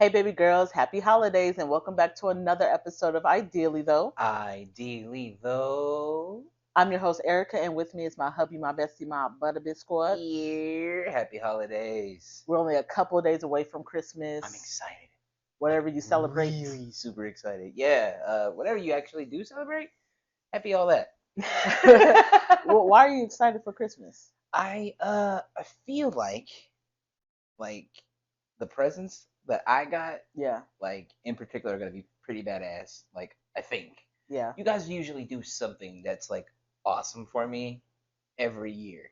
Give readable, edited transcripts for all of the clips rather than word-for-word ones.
Hey, baby girls, happy holidays, and welcome back to another episode of Ideally Tho. Ideally, though. I'm your host, Erica, and with me is my hubby, my bestie, my butter biscuit. Yeah, happy holidays. We're only a couple of days away from I'm Christmas, excited. Like, whatever you celebrate. really super excited. Yeah, whatever you actually do celebrate, happy all that. Well, why are you excited for Christmas? I feel like the presents that I got, Yeah, like in particular, are gonna be pretty badass. Like I think yeah. you guys usually do something that's like awesome for me every year.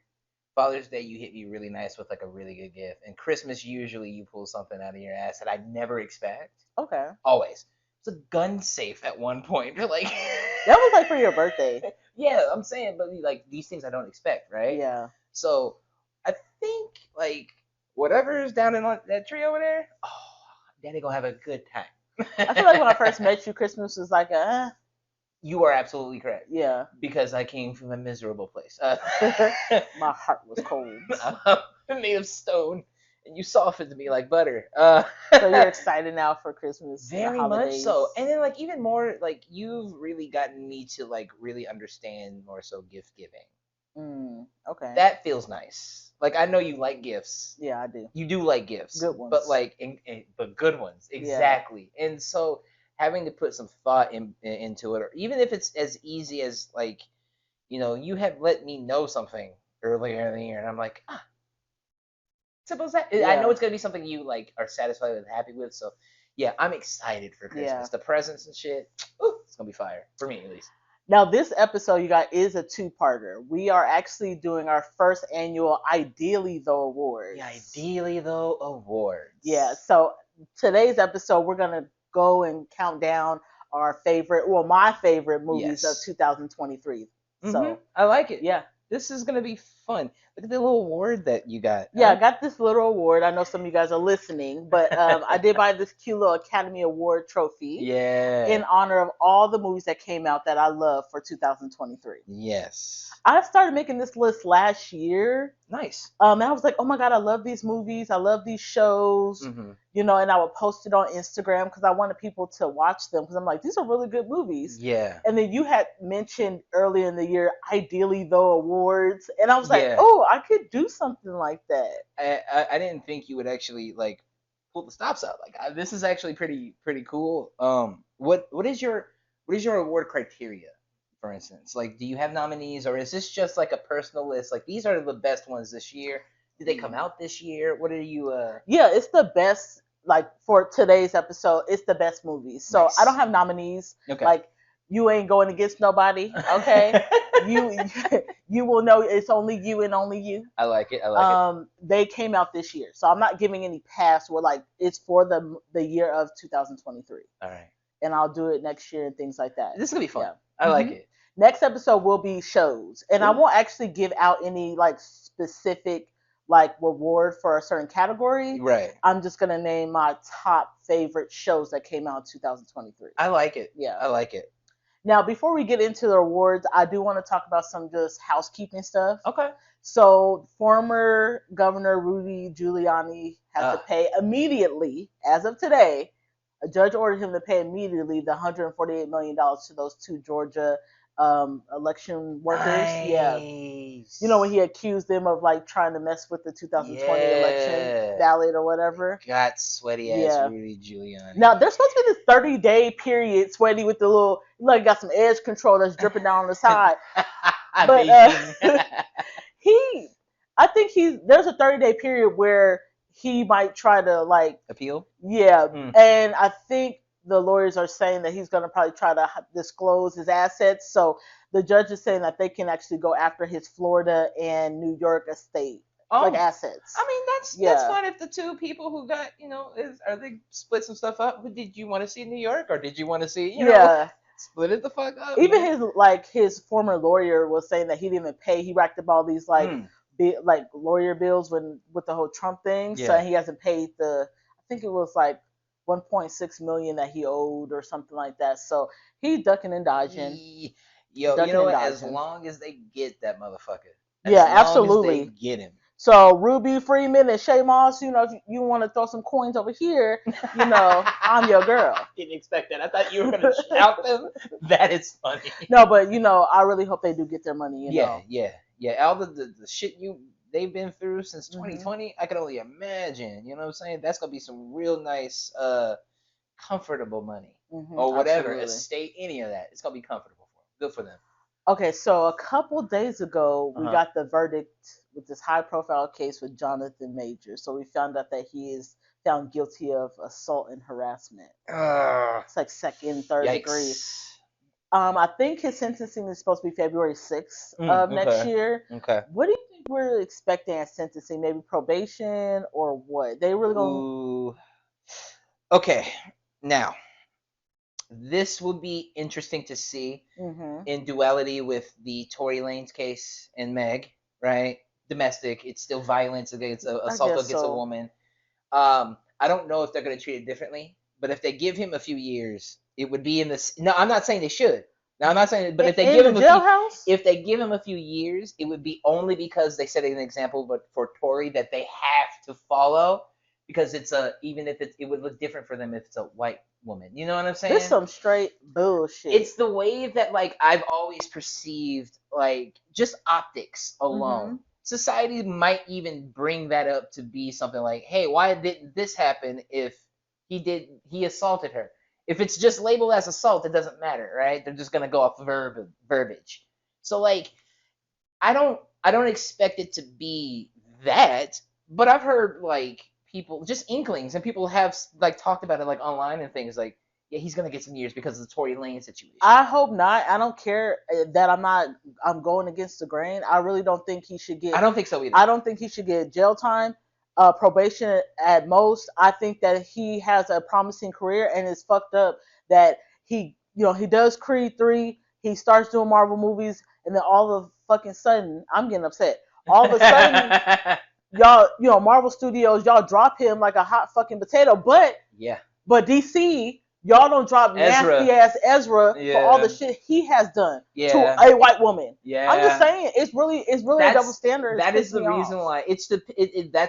Father's Day, you hit me really nice with like a really good gift, and Christmas usually you pull something out of your ass that I never expect. Okay. Always. It's a gun safe at one point. You're like, That was like for your birthday. yeah, I'm saying, but like these things I don't expect, right? Yeah. So I think like whatever is down in that tree over there, oh, Daddy gonna have a good time. I feel like when I first met you, Christmas was like You are absolutely correct yeah. because I came from a miserable place. My heart was cold. I'm made of stone, and you softened me like butter. So you're excited now for Christmas and the Very much holidays. so. And then like even more like you've really gotten me to like really understand more so gift giving. Okay. That feels nice. Like I know you like gifts. Yeah, I do. You do like gifts, Good ones. but like but good ones exactly. And so having to put some thought into it, or even if it's as easy as like you have let me know something earlier in the year, and I'm like, simple as that. I know Yeah. it's gonna be something you like are satisfied with, happy with. So yeah, I'm excited for Christmas. Yeah. The presents and shit. Ooh, it's gonna be fire for me at least. Now, this episode, you guys, is a two-parter. We are actually doing our first annual Ideally Tho Awards. The Ideally Tho Awards. Yeah. So today's episode, we're gonna go and count down our favorite, well, my favorite movies of Yes. 2023. So I like it. yeah, This is gonna be fun. Look at the little award that you got. yeah, I got this little award. I know some of you guys are listening, but I did buy this cute little Academy Award trophy Yeah. in honor of all the movies that came out that I love for 2023. Yes. I started making this list last year. Nice. And I was like, oh my God, I love these movies. I love these shows, and I would post it on Instagram because I wanted people to watch them because I'm like, these are really good movies. Yeah. And then you had mentioned earlier in the year, Ideally Tho Awards. And I was like, Yeah. oh, I could do something like that. I didn't think you would actually like pull the stops out. Like this is actually pretty cool. What is your award criteria? For instance, like, do you have nominees, or is this just like a personal list? Like, these are the best ones this year. Did they come out this year? What are you? Yeah, it's the best. Like for today's episode, it's the best movies. So Nice. I don't have nominees. Okay. Like you ain't going against nobody. Okay, you you will know it's only you and only you. I like it. I like it. They came out this year, so I'm not giving any pass. Where like it's for the year of 2023, All right. and I'll do it next year and things like that. This is gonna be fun. Yeah. I like it. Next episode will be shows, and I Ooh. won't actually give out any like specific like reward for a certain category. Right. I'm just gonna name my top favorite shows that came out in 2023. I like it. Yeah. I like it. Now, before we get into the awards, I do want to talk about some just housekeeping stuff. Okay. So, former Governor Rudy Giuliani had to pay immediately, as of today. A judge ordered him to pay immediately the $148 million to those two Georgia election workers. Nice. Yeah. You know, when he accused them of like trying to mess with the 2020 election ballot or whatever. Got sweaty ass Rudy Giuliani. Now, there's supposed to be this 30-day period sweaty with the little, like, got some edge control that's dripping down on the side. But I think there's a 30-day period where he might try to like appeal. Yeah, and I think the lawyers are saying that he's going to probably try to disclose his assets. So the judge is saying that they can actually go after his Florida and New York estate, like assets. I mean, that's fine if the two people who got are they split some stuff up? Who did you want to see in New York, or did you want to see split it the fuck up? Even his former lawyer was saying that he didn't even pay. He racked up all these like lawyer bills with the whole Trump thing. So he hasn't paid I think it was like 1.6 million that he owed or something like that. So he ducking and dodging. Yo, you know what? As long as they get that motherfucker. Yeah, absolutely. Get him. So Ruby Freeman and Shay Moss, if you want to throw some coins over here, I'm your girl. Didn't expect that. I thought you were gonna shout them. That is funny. No, but I really hope they do get their money. Yeah. All the shit they've been through since 2020, I can only imagine. You know what I'm saying? That's gonna be some real nice, comfortable money or whatever, absolutely. estate, any of that. It's gonna be comfortable for them. Good for them. Okay, so a couple days ago, we got the verdict with this high-profile case with Jonathan Majors. So we found out that he is found guilty of assault and harassment. It's like second, third degree. I think his sentencing is supposed to be February 6th of next year. Okay. What do you think we're expecting as sentencing? Maybe probation or what? They really going to... Okay, now this will be interesting to see in duality with the Tory Lanez case and Meg, right? Domestic, it's still violence against assault against a woman. I don't know if they're going to treat it differently, but if they give him a few years, it would be in this. No, I'm not saying they should. No, I'm not saying, but if they give him if they give him a few years, it would be only because they set an example, but for Tory that they have to follow, because it's even if it would look different for them if it's a white woman. You know what I'm saying? This is some straight bullshit. It's the way that I've always perceived just optics alone. Society might even bring that up to be something like, hey, why didn't this happen if he assaulted her? If it's just labeled as assault, it doesn't matter, right? They're just gonna go off verbiage. So I don't expect it to be that, but I've heard people, just inklings, and people have talked about it online and things yeah, he's gonna get some years because of the Tory Lanez situation. I hope not. I don't care that I'm going against the grain. I really don't think he should get. I don't think so either. I don't think he should get jail time, probation at most. I think that he has a promising career, and it's fucked up that he does Creed 3, he starts doing Marvel movies, and then all of fucking sudden, I'm getting upset. All of a sudden, y'all, Marvel Studios, y'all drop him like a hot fucking potato. But DC, y'all don't drop nasty ass Ezra for all the shit he has done to a white woman. Yeah, I'm just saying, it's really a double standard. That is the reason why that's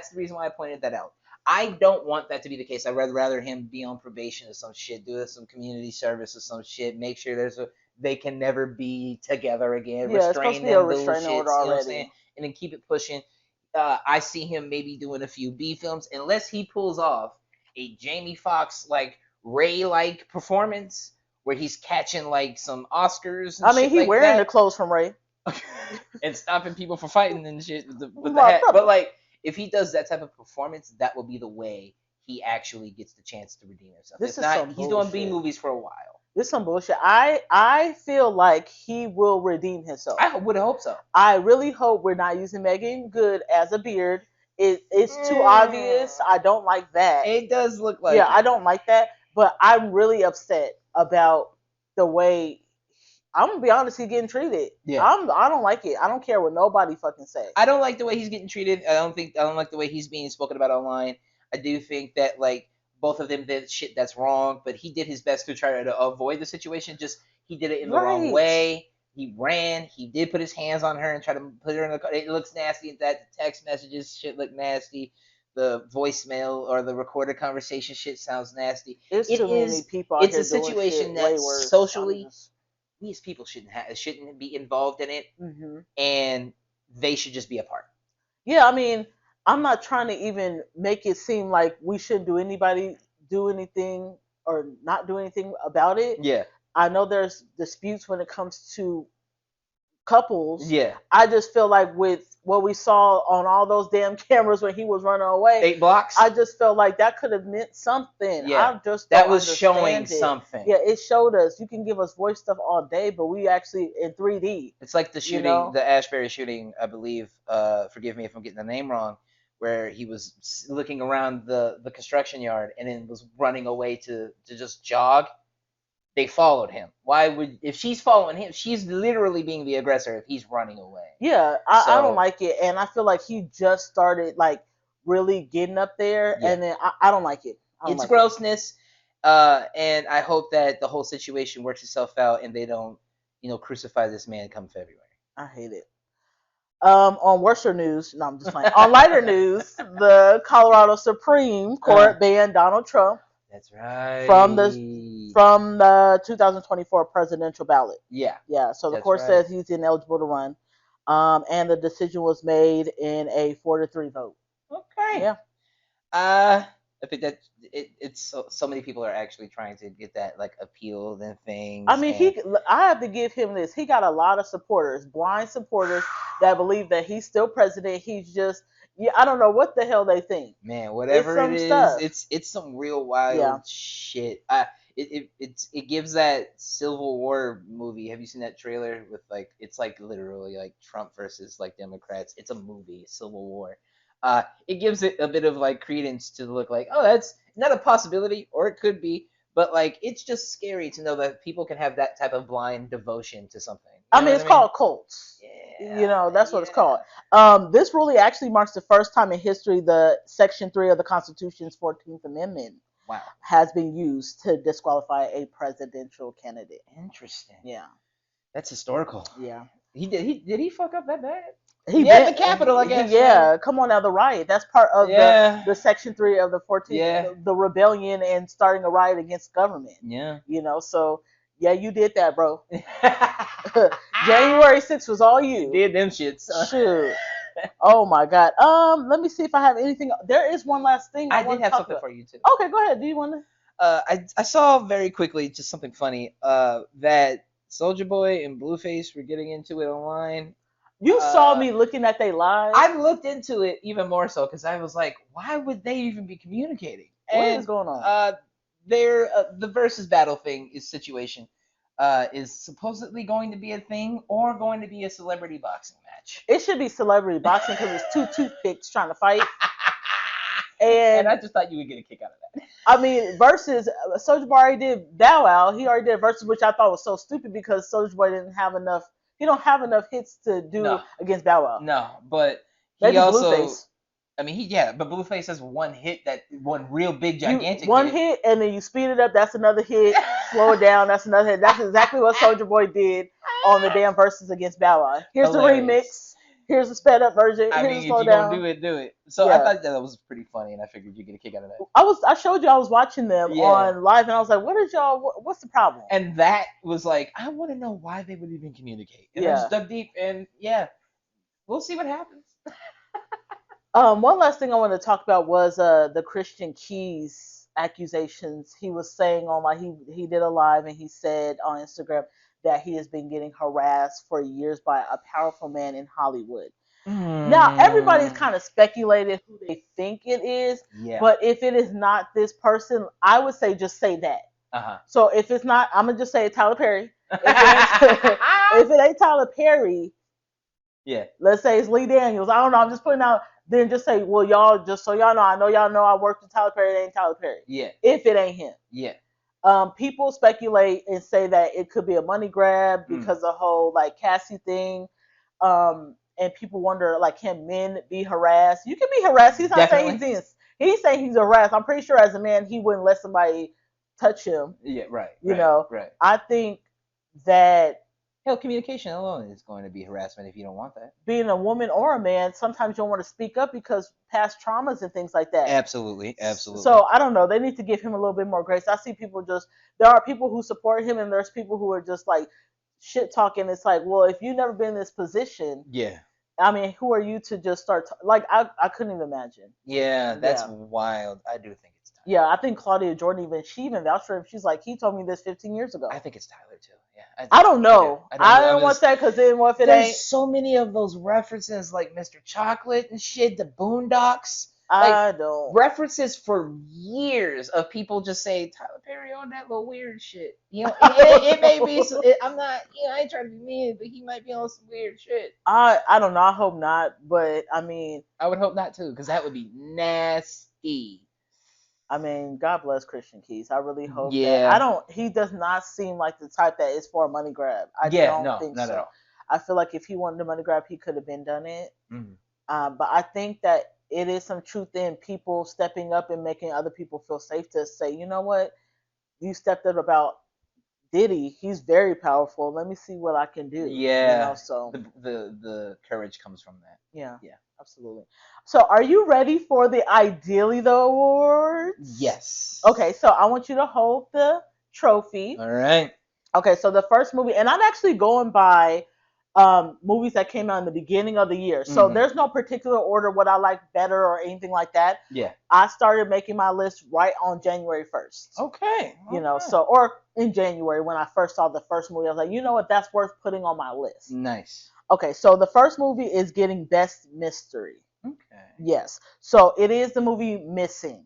the reason why I pointed that out. I don't want that to be the case. I'd rather him be on probation or some shit, do some community service or some shit, make sure they can never be together again. Yeah, restrain them, a restraining order already, and then keep it pushing. I see him maybe doing a few B films, unless he pulls off a Jamie Foxx Ray performance where he's catching some Oscars. And he wearing the clothes from Ray and stopping people from fighting and shit with the hat. But if he does that type of performance, that will be the way he actually gets the chance to redeem himself. If not, he's doing B movies for a while. This is some bullshit. I feel like he will redeem himself. I would hope so. I really hope we're not using Megan Good as a beard. It's too obvious. I don't like that. It does look like. Yeah, I don't like that. But I'm really upset about the way. I'm gonna be honest. He's getting treated. Yeah. I don't like it. I don't care what nobody fucking say. I don't like the way he's getting treated. I don't like the way he's being spoken about online. I do think that both of them did shit that's wrong, but he did his best to try to avoid the situation. Just he did it in the wrong way. He ran. He did put his hands on her and try to put her in the car. It looks nasty. That the text messages shit look nasty. The voicemail or the recorded conversation shit sounds nasty. It's too many people out here doing shit. It's a situation that socially we as people shouldn't be involved in it, and they should just be apart. Yeah, I'm not trying to even make it seem like we shouldn't do anything or not do anything about it. Yeah. I know there's disputes when it comes to couples. Yeah. I just feel like with what we saw on all those damn cameras when he was running away, 8 blocks. I just felt like that could have meant something. Yeah. That was showing something. Yeah, it showed us. You can give us voice stuff all day, but we actually in 3D. It's like the shooting, the Ashbury shooting, I believe. Forgive me if I'm getting the name wrong. Where he was looking around the construction yard and then was running away to just jog. They followed him. If she's following him, she's literally being the aggressor if he's running away. Yeah, I don't like it. And I feel like he just started really getting up there. Yeah. And then I don't like it. It's grossness. And I hope that the whole situation works itself out and they don't, crucify this man come February. I hate it. On worser news, no, I'm just playing. On lighter news, the Colorado Supreme Court banned Donald Trump. That's right. From the 2024 presidential ballot. Yeah. Yeah. So the court says he's ineligible to run, and the decision was made in a 4-3 vote. Okay. Yeah. I think that it's so many people are actually trying to get that like appealed and things. I mean, I have to give him this. He got a lot of supporters, blind supporters that believe that he's still president. He's just, yeah, I don't know what the hell they think. Man, whatever it is, stuff. It's some real wild shit. It gives that Civil War movie. Have you seen that trailer with like it's like literally like Trump versus like Democrats. It's a movie, Civil War. It gives it a bit of like credence to look like, oh, that's not a possibility, or it could be, but like it's just scary to know that people can have that type of blind devotion to something. I mean, it's called cults. Yeah, that's what it's called. This really actually marks the first time in history the Section 3 of the Constitution's 14th Amendment has been used to disqualify a presidential candidate. Interesting. Yeah. That's historical. Yeah. Did he fuck up that bad? He did the Capitol, I guess. Yeah, right? Come on now, the riot. That's part of the Section 3 of the 14th, the rebellion and starting a riot against government. Yeah. You know, so yeah, you did that, bro. January 6th was all you. Did them shits. Shoot. Oh my God. Let me see if I have anything. There is one last thing I did have something for you too. Okay, go ahead. Do you want to? I saw very quickly just something funny. That Soulja Boy and Blueface were getting into it online. You saw me looking at they live. I looked into it even more so because I was like, why would they even be communicating? What is going on? The versus battle thing is situation. Is supposedly going to be a thing or going to be a celebrity boxing match. It should be celebrity boxing because it's two toothpicks trying to fight. And I just thought you would get a kick out of that. I mean, versus Soulja Boy already did Bow Wow. He already did versus, which I thought was so stupid because Soulja Boy didn't have enough. He don't have enough hits to do against Bow Wow. No, but maybe also. Blueface. I mean, but Blueface has one hit, that one real big gigantic one hit, and then you speed it up. That's another hit. Slow it down. That's another hit. That's exactly what Soulja Boy did on the damn verses against Bow Wow. Here's the remix. Here's the sped up version. Here's the slow down. If you're gonna do it. So I thought that was pretty funny, and I figured you'd get a kick out of that. I showed you I was watching them on live, and I was like, what's the problem? And that was like, I want to know why they would even communicate. And I just dug deep, and we'll see what happens. One last thing I wanted to talk about was the Christian Keys accusations. He was saying he did a live, and he said on Instagram that he has been getting harassed for years by a powerful man in Hollywood. Now, everybody's kind of speculated who they think it is, but if it is not this person, I would say just say that. So if it's not, I'm going to just say Tyler Perry. If it ain't Tyler Perry, let's say it's Lee Daniels. I don't know, I'm just putting out, then just say, well, y'all, just so y'all know, I know y'all know I worked with Tyler Perry, it ain't Tyler Perry. Yeah. If it ain't him. Yeah. People speculate and say that it could be a money grab because the whole like Cassie thing. And people wonder, like, can men be harassed? You can be harassed. He's not saying he's saying he's harassed. I'm pretty sure as a man, he wouldn't let somebody touch him. Yeah, right. You know, I think that communication alone is going to be harassment if you don't want that. Being a woman or a man, sometimes you don't want to speak up because past traumas and things like that. Absolutely. So I don't know. They need to give him a little bit more grace. I see people there are people who support him, and there's people who are just like shit talking. It's like, well, if you've never been in this position, I mean, who are you to just start I couldn't even imagine. Yeah, that's wild. I do think it's Tyler. Yeah, I think Claudia Jordan even vouched for him. She's like, he told me this 15 years ago. I think it's Tyler too. Yeah, I don't know. I don't want that because then what if it ain't? There's so many of those references, like Mr. Chocolate and shit, the Boondocks. I don't. References for years of people just say Tyler Perry on that little weird shit. You know, it may be. I'm not. I ain't trying to be mean, but he might be on some weird shit. I don't know. I hope not. But I mean, I would hope not too, because that would be nasty. I mean, God bless Christian Keys. I really hope that. He does not seem like the type that is for a money grab. I don't think not so. At all. I feel like if he wanted a money grab, he could have been done it. But I think that it is some truth in people stepping up and making other people feel safe to say, you know what, you stepped up about Diddy, he's very powerful. Let me see what I can do. Yeah. So The courage comes from that. yeah. Yeah. Absolutely. So are you ready for the Ideally Tho Awards? Yes. Okay, so I want you to hold the trophy. All right. Okay, so the first movie, and I'm actually going by movies that came out in the beginning of the year. So there's no particular order what I like better or anything like that. Yeah. I started making my list right on January 1st. Okay. So or in January when I first saw the first movie, I was like, you know what, that's worth putting on my list. Nice. Okay, so the first movie is getting Best Mystery. Okay. Yes. So it is the movie Missing.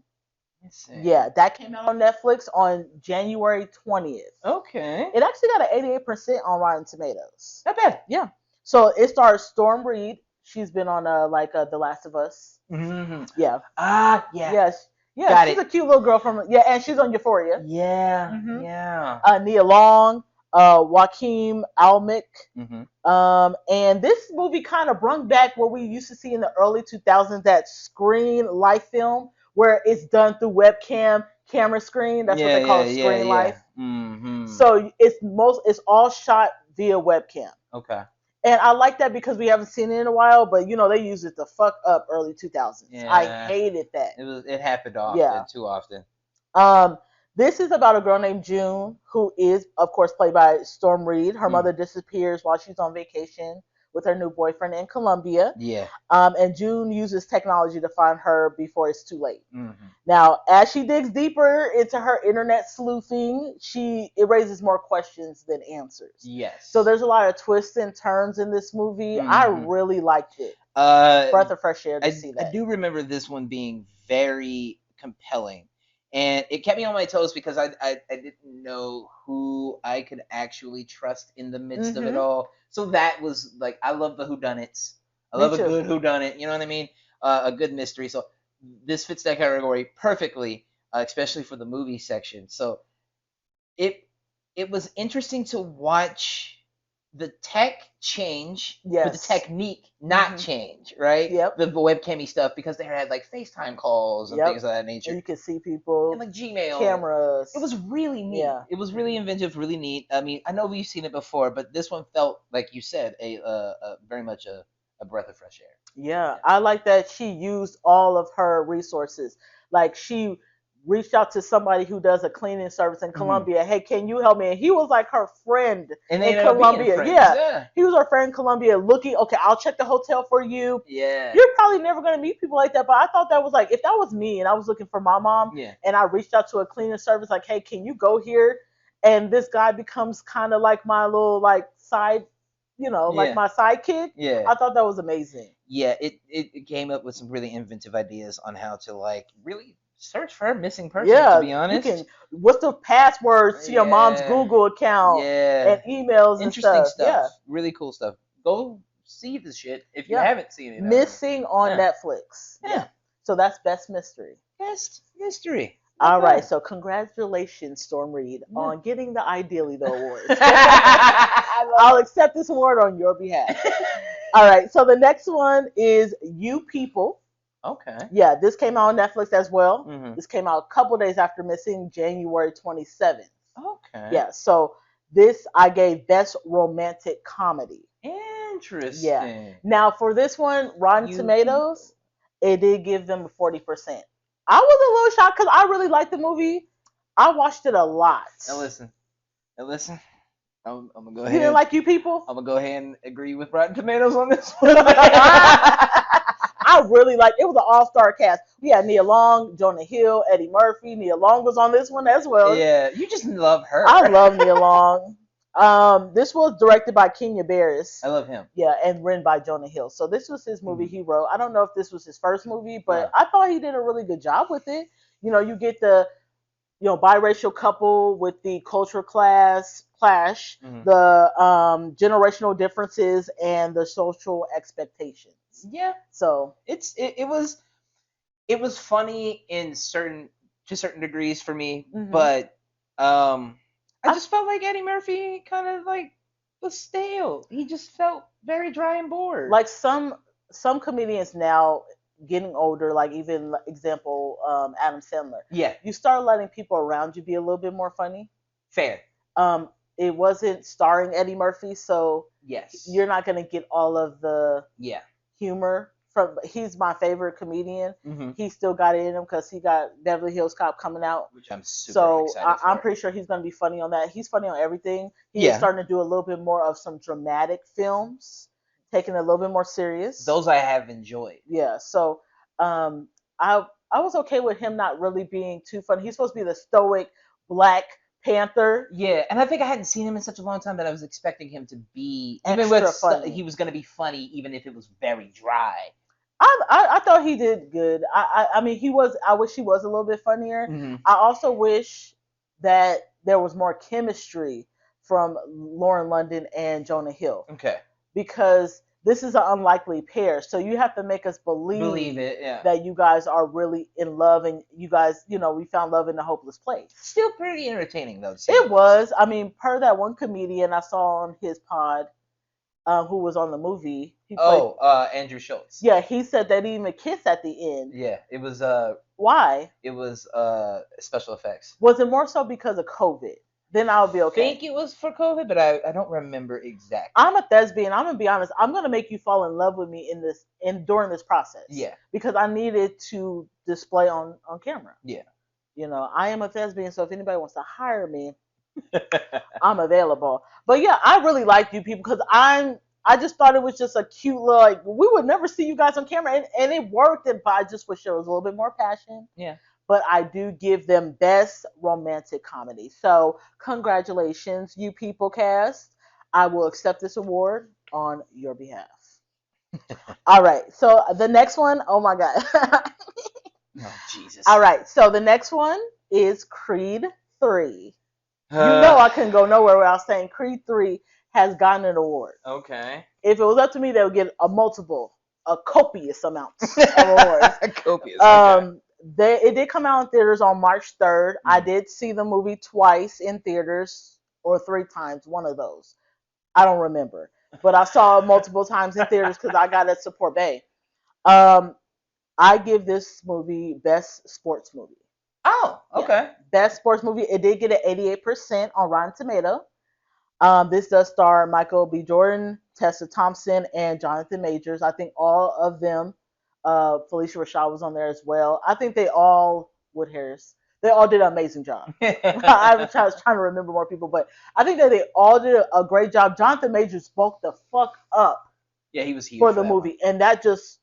Yeah, that came out on Netflix on January 20th. Okay. It actually got an 88% on Rotten Tomatoes. Not bad. Yeah. So it stars Storm Reed. She's been on The Last of Us. Mm-hmm. Yeah. Yeah. Yes. Yeah, got she's it. a cute little girl from and she's on Euphoria. Yeah. Mm-hmm. Yeah. Nia Long, Joaquin Almick. Mm-hmm. And this movie kind of brought back what we used to see in the early 2000s, that screen life film where it's done through webcam camera screen. That's what they call it, screen life. Mm-hmm. So it's all shot via webcam. Okay. And I like that because we haven't seen it in a while, but they used it to fuck up early 2000s. Yeah. I hated that. It happened often, too often. This is about a girl named June who is, of course, played by Storm Reed. Her mother disappears while she's on vacation with her new boyfriend in Colombia. Yeah. And June uses technology to find her before it's too late. Mm-hmm. Now, as she digs deeper into her internet sleuthing, it raises more questions than answers. Yes. So there's a lot of twists and turns in this movie. Mm-hmm. I really liked it. Breath of fresh air to see that. I do remember this one being very compelling. And it kept me on my toes because I didn't know who I could actually trust in the midst of it all. So that was like, I love the whodunits. I love a good whodunit. You know what I mean? A good mystery. So this fits that category perfectly, especially for the movie section. So it was interesting to watch the tech change, but the technique not change, right? Yep. The webcam-y stuff, because they had like FaceTime calls and things of that nature. And you could see people. And like Gmail. Cameras. It was really neat. Yeah. It was really inventive, really neat. I mean, I know we've seen it before, but this one felt, like you said, a very much a breath of fresh air. Yeah, I like that she used all of her resources. Like she reached out to somebody who does a cleaning service in Colombia. Hey, can you help me? And he was like her friend in Colombia. Yeah. He was her friend in Colombia looking, okay, I'll check the hotel for you. Yeah. You're probably never going to meet people like that. But I thought that was like, if that was me and I was looking for my mom and I reached out to a cleaning service, like, hey, can you go here? And this guy becomes kind of like my little like side, like my sidekick. Yeah. I thought that was amazing. Yeah, it came up with some really inventive ideas on how to like really search for a missing person, to be honest. What's the passwords to your mom's Google account and emails and stuff. Yeah. Really cool stuff. Go see this shit if you haven't seen it. Missing on Netflix. Yeah. So that's Best Mystery. Best Mystery. All right, so congratulations, Storm Reed, on getting the Ideally Tho Awards. I'll accept this award on your behalf. All right, so the next one is You People. Okay. Yeah, this came out on Netflix as well. Mm-hmm. This came out a couple days after Missing, January 27th. Okay. Yeah, so this I gave Best Romantic Comedy. Interesting. Yeah. Now, for this one, Rotten Tomatoes, it did give them 40%. I was a little shocked because I really liked the movie. I watched it a lot. Now listen. I'm gonna go ahead. You didn't like You People? I'm gonna go ahead and agree with Rotten Tomatoes on this one. I really liked it. It was an all-star cast. We had Nia Long, Jonah Hill, Eddie Murphy. Nia Long was on this one as well. Yeah, you just love her. I love Nia Long. This was directed by Kenya Barris. I love him. Yeah, and written by Jonah Hill. So this was his movie he wrote. I don't know if this was his first movie, but I thought he did a really good job with it. You get the biracial couple with the cultural clash, the generational differences, and the social expectations. Yeah. So it was funny to certain degrees for me, but I just felt like Eddie Murphy kind of like was stale. He just felt very dry and bored. Like some comedians now getting older, like even example Adam Sandler. Yeah. You start letting people around you be a little bit more funny. Fair. It wasn't starring Eddie Murphy, so Yes. you're not gonna get all of the Yeah. humor from. He's my favorite comedian. Mm-hmm. He still got it in him because he got Beverly Hills Cop coming out, which I'm super so excited for. I'm pretty sure he's gonna be funny on that. He's funny on everything. He Yeah. is starting to do a little bit more of some dramatic films, taking it a little bit more serious. Those I have enjoyed. Yeah, so um, I was okay with him not really being too funny. He's supposed to be the stoic Black Panther. Yeah, and I think I hadn't seen him in such a long time that I was expecting him to be Extra even with funny. he was going to be funny even if it was very dry. I thought he did good. I mean he was. I wish he was a little bit funnier. Mm-hmm. I also wish that there was more chemistry from Lauren London and Jonah Hill. Okay. Because this is an unlikely pair, so you have to make us believe it, yeah. that you guys are really in love, and you guys, you know, we found love in a hopeless place. Still pretty entertaining though. It was. I mean, per that one comedian I saw on his pod, who was on the movie. He played, Andrew Schultz. Yeah, he said they didn't even kiss at the end. Yeah, it was. Why? It was special effects. Was it more so because of COVID? Then I'll be okay. I think it was for COVID, but I don't remember exactly. I'm a thespian. I'm gonna be honest. I'm gonna make you fall in love with me during this process. Yeah. Because I needed to display on camera. Yeah. You know, I am a thespian, so if anybody wants to hire me, I'm available. But yeah, I really like you people because I just thought it was just a cute little, like, we would never see you guys on camera, and it worked. But I just wish there was a little bit more passion. Yeah. But I do give them best romantic comedy. So congratulations, you people cast. I will accept this award on your behalf. All right. So the next one, oh my God. Oh, Jesus. All right. So the next one is Creed 3. You know I couldn't go nowhere without saying Creed 3 has gotten an award. Okay. If it was up to me, they would get a copious amount of awards. Copious. Okay. It did come out in theaters on March 3rd. I did see the movie twice in theaters, or 3 times, one of those. I don't remember. But I saw it multiple times in theaters because I got to support Bay. I give this movie best sports movie. Oh, okay. Yeah. Best sports movie. It did get an 88% on Rotten Tomato. This does star Michael B. Jordan, Tessa Thompson, and Jonathan Majors. I think all of them. Felicia Rashad was on there as well. I think they all, Wood Harris, they all did an amazing job. I was trying to remember more people, but I think that they all did a great job. Jonathan Majors spoke the fuck up. Yeah, he was huge for the movie, and that just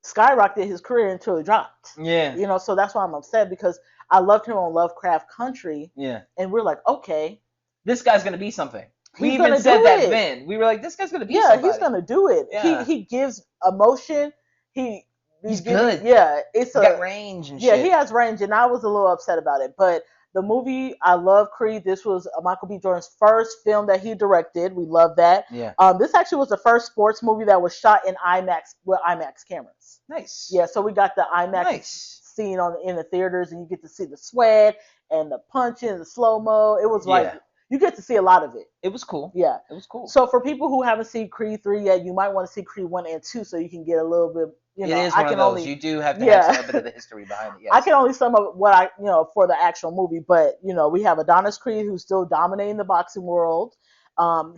skyrocketed his career until it dropped. Yeah. You know, so that's why I'm upset, because I loved him on Lovecraft Country. Yeah. And we're like, okay, this guy's gonna be something. We even said that then. We were like, this guy's gonna be somebody. Yeah, he's gonna do it. Yeah. He gives emotion. He's good. Yeah, he's got range and shit. Yeah, he has range, and I was a little upset about it. But the movie, I love Creed. This was Michael B. Jordan's first film that he directed. We love that. Yeah. This actually was the first sports movie that was shot in IMAX with IMAX cameras. Nice. Yeah, so we got the IMAX scene in the theaters, and you get to see the sweat and the punching and the slow mo. It was like you get to see a lot of it. It was cool. Yeah, it was cool. So for people who haven't seen Creed 3 yet, you might want to see Creed 1 and 2 so you can get a little bit. You know, it is one of those. You do have to have a bit of the history behind it. Yes. I can only sum up what I, for the actual movie, but we have Adonis Creed, who's still dominating the boxing world.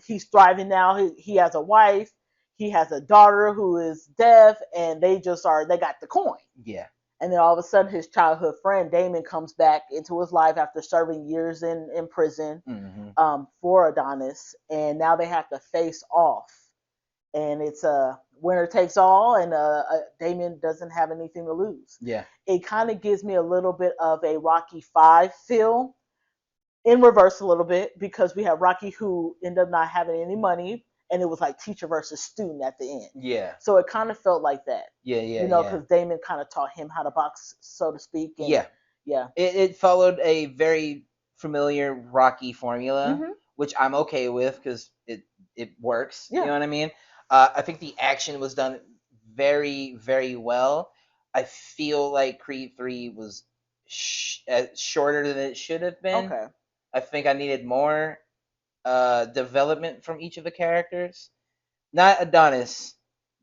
He's thriving now. He has a wife. He has a daughter who is deaf, and they got the coin. Yeah. And then all of a sudden, his childhood friend Damon comes back into his life after serving years in prison for Adonis, and now they have to face off. And it's a winner takes all, and Damon doesn't have anything to lose. Yeah. It kind of gives me a little bit of a Rocky 5 feel, in reverse a little bit, because we have Rocky who ended up not having any money, and it was like teacher versus student at the end. Yeah. So it kind of felt like that. Yeah. Because Damon kind of taught him how to box, so to speak. And, yeah. It followed a very familiar Rocky formula, which I'm okay with because it works. Yeah. You know what I mean? I think the action was done very, very well. I feel like Creed 3 was shorter than it should have been. Okay. I think I needed more development from each of the characters. Not Adonis,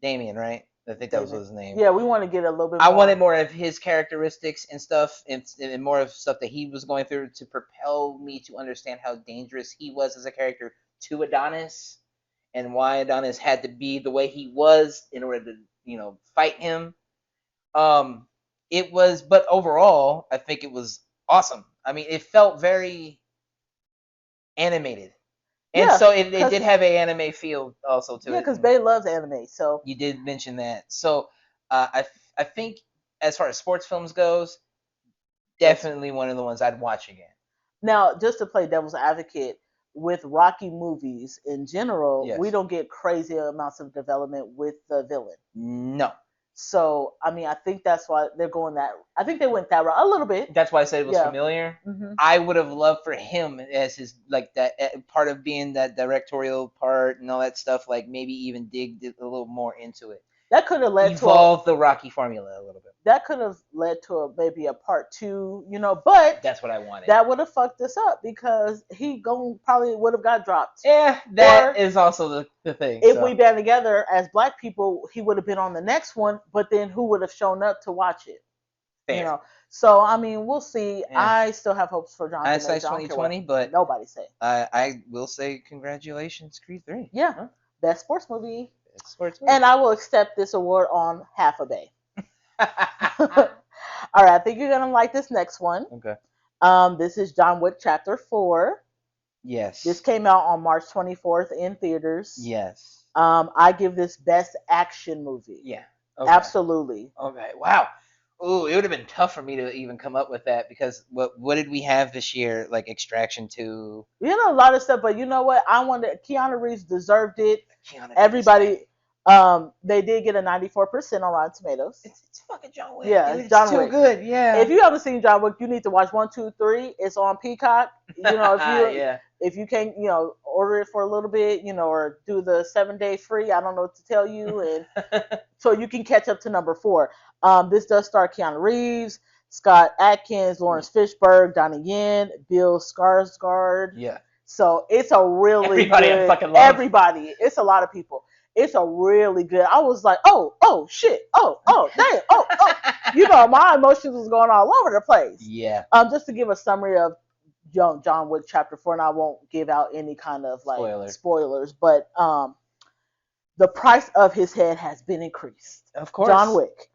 Damien, right? I think that was his name. Yeah, we want to get a little bit I more. wanted more of his characteristics and stuff, and more of stuff that he was going through to propel me to understand how dangerous he was as a character to Adonis, and why Adonis had to be the way he was in order to, fight him. It was, but overall, I think it was awesome. I mean, it felt very animated. And so it did have an anime feel also to it. Yeah, because Bae loves anime, so you did mention that. So I think as far as sports films goes, definitely one of the ones I'd watch again. Now, just to play devil's advocate, with Rocky movies in general, we don't get crazy amounts of development with the villain. No. So, I mean, I think that's why they're going that. I think they went that route a little bit. That's why I said it was familiar. Mm-hmm. I would have loved for him as his that part of being that directorial part and all that stuff. Like maybe even dig a little more into it. That could have led to the Rocky formula a little bit. That could have led to maybe a part 2, but that's what I wanted. That would have fucked us up because he probably would have got dropped. Yeah, that is also the thing. If we band together as black people, he would have been on the next one, but then who would have shown up to watch it? Fair. So I mean, we'll see. Yeah. I still have hopes for Jonathan. I say 2020, but nobody say. I will say congratulations, Creed 3. Yeah, best sports movie. And I will accept this award on half a bay. All right, I think you're gonna like this next one. Okay. This is John Wick Chapter 4. Yes. This came out on March 24th in theaters. Yes. I give this best action movie. Yeah. Okay. Absolutely. Okay. Wow. Ooh, it would have been tough for me to even come up with that because what did we have this year? Like Extraction 2. A lot of stuff, but you know what? I wanted Keanu Reeves deserved it. Everybody, they did get a 94% on Rotten Tomatoes. It's fucking John Wick. Yeah, it's John too Wick. Good. Yeah. If you haven't seen John Wick, you need to watch 1, 2, 3. It's on Peacock. If you can't, order it for a little bit, or do the 7-day free. I don't know what to tell you, and so you can catch up to number 4. This does star Keanu Reeves, Scott Adkins, Lawrence Fishburne, Donnie Yen, Bill Skarsgård. Yeah. So it's a really good. Everybody. It's a lot of people. It's a really good. I was like, oh shit, oh damn, oh. My emotions was going all over the place. Yeah. Just to give a summary of John Wick Chapter 4, and I won't give out any kind of spoilers, but the price of his head has been increased. Of course. John Wick.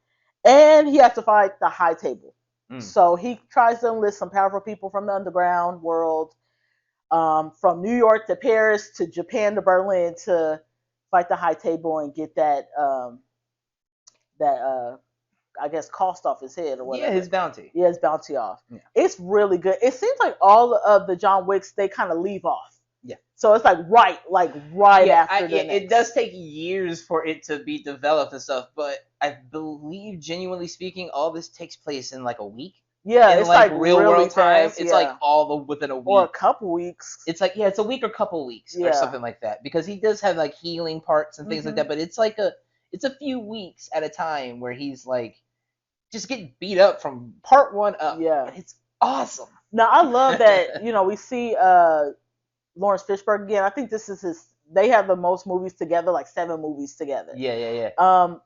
And he has to fight the high table. So he tries to enlist some powerful people from the underground world, from New York to Paris to Japan to Berlin to fight the high table and get that I guess cost off his head or whatever. Yeah, his bounty. Yeah, his bounty off. Yeah. It's really good. It seems like all of the John Wicks, they kind of leave off. Yeah. So it's like right after the next. It does take years for it to be developed and stuff, but I believe, genuinely speaking, all this takes place in like a week. Yeah, it's like real really world time. It's like all within a week. Or a couple weeks. It's like, it's a week or couple weeks or something like that. Because he does have like healing parts and things like that, but it's like it's a few weeks at a time where he's like just getting beat up from part 1 up. Yeah. And it's awesome. Now I love that, we see Lawrence Fishburne again. I think this is they have the most movies together, like 7 movies together. Yeah.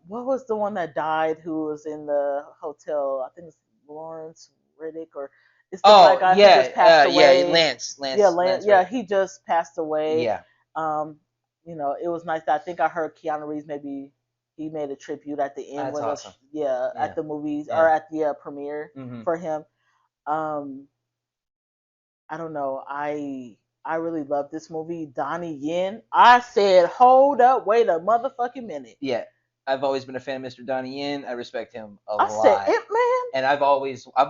What was the one that died who was in the hotel? I think it's Lawrence Riddick, or it's the black guy who just passed away. Lance. Lance. Yeah, he just passed away. Yeah. It was nice that I think I heard Keanu Reeves maybe he made a tribute at the end. That's awesome. At the movies or at the premiere for him. I don't know. I really love this movie. Donnie Yen. I said, hold up, wait a motherfucking minute. Yeah. I've always been a fan of Mr. Donnie Yen. I respect him a lot. I said it, man. And I've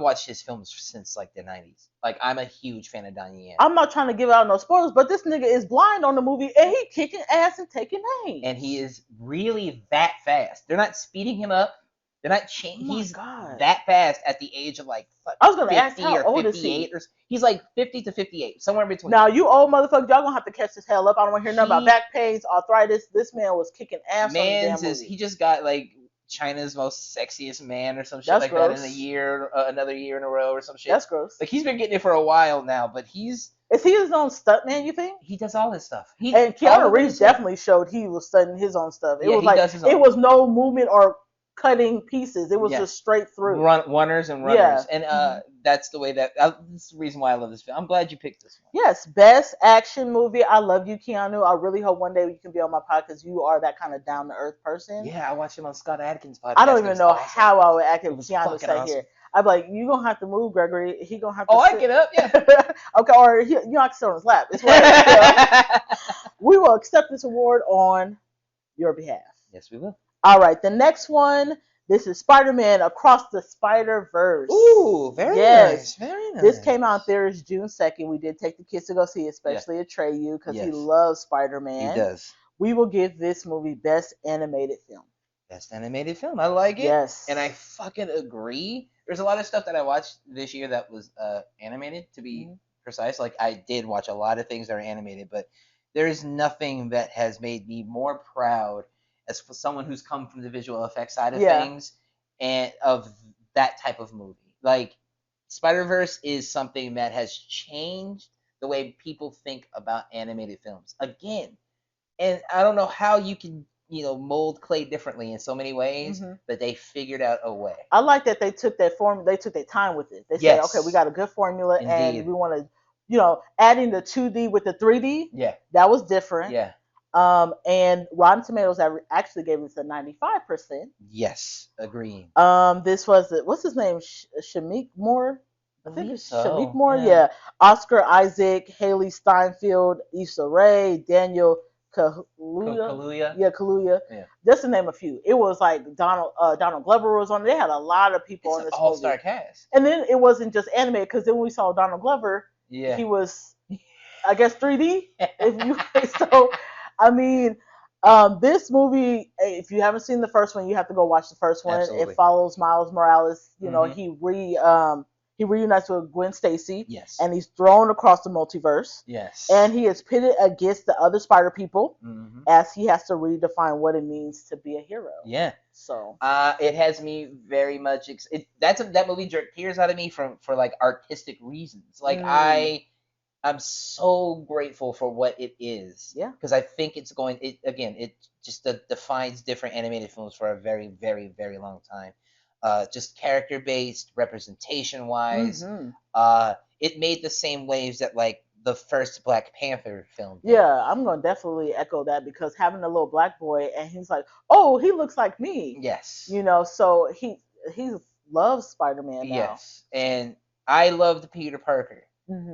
watched his films since like the 90s. Like, I'm a huge fan of Donnie Yen. I'm not trying to give out no spoilers, but this nigga is blind on the movie and he kicking ass and taking names. And he is really that fast. They're not speeding him up. They're not changing. He's that fast at the age of like I was gonna ask how old is he? He's like 50 to 58, somewhere in between. Now you old motherfuckers, y'all gonna have to catch this hell up. I don't want to hear nothing about back pains, arthritis. This man was kicking ass on the damn movie. He just got like China's most sexiest man or some shit That's like gross. that in a year, another year in a row or some shit. That's gross. Like he's been getting it for a while now, but Is he his own stuntman? You think? he does all this stuff. And Keanu Reeves definitely showed he was stunting his own stuff. It was like it was no movement or cutting pieces. It was just straight through. Runners and runners. Yeah. And that's the way that that's the reason why I love this film. I'm glad you picked this one. Yes, best action movie. I love you, Keanu. I really hope one day you can be on my podcast because you are that kind of down to earth person. Yeah, I watched him on Scott Adkins' podcast. I don't even know how I would act if Keanu sat here. I'd be like, you gonna have to move, Gregory. He gonna have to. I get up, yeah. Okay, or you have to sit on his lap. It's right. We will accept this award on your behalf. Yes, we will. All right, the next one. This is Spider-Man Across the Spider-Verse. Ooh, very nice. Very nice. This came out Thursday, June 2nd. We did take the kids to go see it, especially Atreyu, because he loves Spider-Man. He does. We will give this movie Best Animated Film. Best Animated Film. I like it. Yes. And I fucking agree. There's a lot of stuff that I watched this year that was animated, to be precise. Like, I did watch a lot of things that are animated, but there is nothing that has made me more proud as for someone who's come from the visual effects side of things and of that type of movie. Like, Spider-Verse is something that has changed the way people think about animated films. Again, and I don't know how you can, mold clay differently in so many ways, but they figured out a way. I like that they took that form, they took their time with it. They said, okay, we got a good formula and we want to, adding the 2D with the 3D. Yeah. That was different. Yeah. And Rotten Tomatoes actually gave us a 95%. Yes, agreeing. This was what's his name? Shamik Moore. I think it's so. Shamik Moore. Yeah. Oscar Isaac, Haley Steinfeld, Issa Rae, Daniel Kaluuya. Kaluuya. Yeah. Just to name a few. It was like Donald Glover was on. They had a lot of people on this all-star cast. And then it wasn't just animated because then we saw Donald Glover. Yeah. He was, I guess, 3D. So. I mean, this movie, if you haven't seen the first one, you have to go watch the first one. Absolutely. It follows Miles Morales. He reunites with Gwen Stacy. Yes. And he's thrown across the multiverse. Yes. And he is pitted against the other Spider people as he has to redefine what it means to be a hero. Yeah. So. It has me very much. That movie jerked tears out of me for like artistic reasons. Like I'm so grateful for what it is. Yeah. Because I think it just defines different animated films for a very, very, very long time. Just character-based, representation-wise. It made the same waves that, like, the first Black Panther film did. Yeah, I'm going to definitely echo that because having a little black boy and he's like, oh, he looks like me. Yes. So he loves Spider-Man now. Yes. And I loved Peter Parker.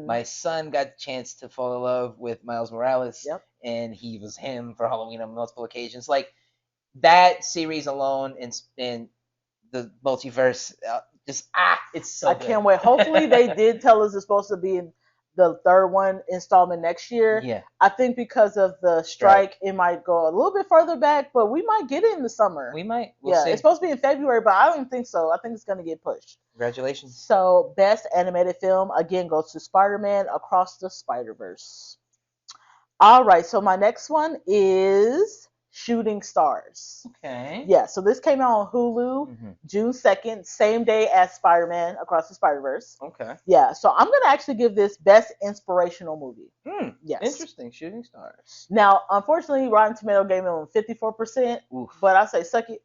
My son got the chance to fall in love with Miles Morales, and he was him for Halloween on multiple occasions. Like, that series alone and the multiverse, it's so good. I can't wait. Hopefully they did tell us it's supposed to be in the third one installment next year. Yeah. I think because of the strike, it might go a little bit further back, but we might get it in the summer. We might. We'll see. It's supposed to be in February, but I don't even think so. I think it's going to get pushed. Congratulations. So, best animated film, again, goes to Spider-Man Across the Spider-Verse. All right, so my next one is Shooting Stars. Okay. Yeah, so this came out on Hulu June 2nd, same day as Spider-Man Across the Spider-Verse. Okay. Yeah, so I'm going to actually give this Best Inspirational Movie. Yes. Interesting, Shooting Stars. Now, unfortunately, Rotten Tomato gave it on 54%, but I say suck it.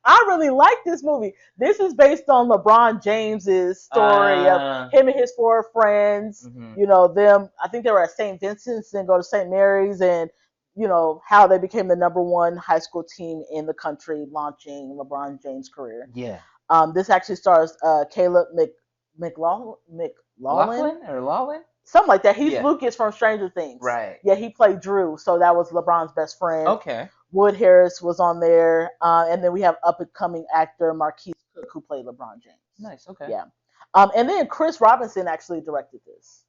I really like this movie. This is based on LeBron James's story of him and his four friends. Them. I think they were at St. Vincent's and go to St. Mary's, and how they became the number one high school team in the country, launching LeBron James' career. Yeah. This actually stars Caleb McLaughlin, something like that. He's Lucas from Stranger Things. Right. Yeah, he played Drew, so that was LeBron's best friend. Okay. Wood Harris was on there, and then we have up-and-coming actor Marquise Cook, who played LeBron James. Nice. Okay. Yeah. And then Chris Robinson actually directed this.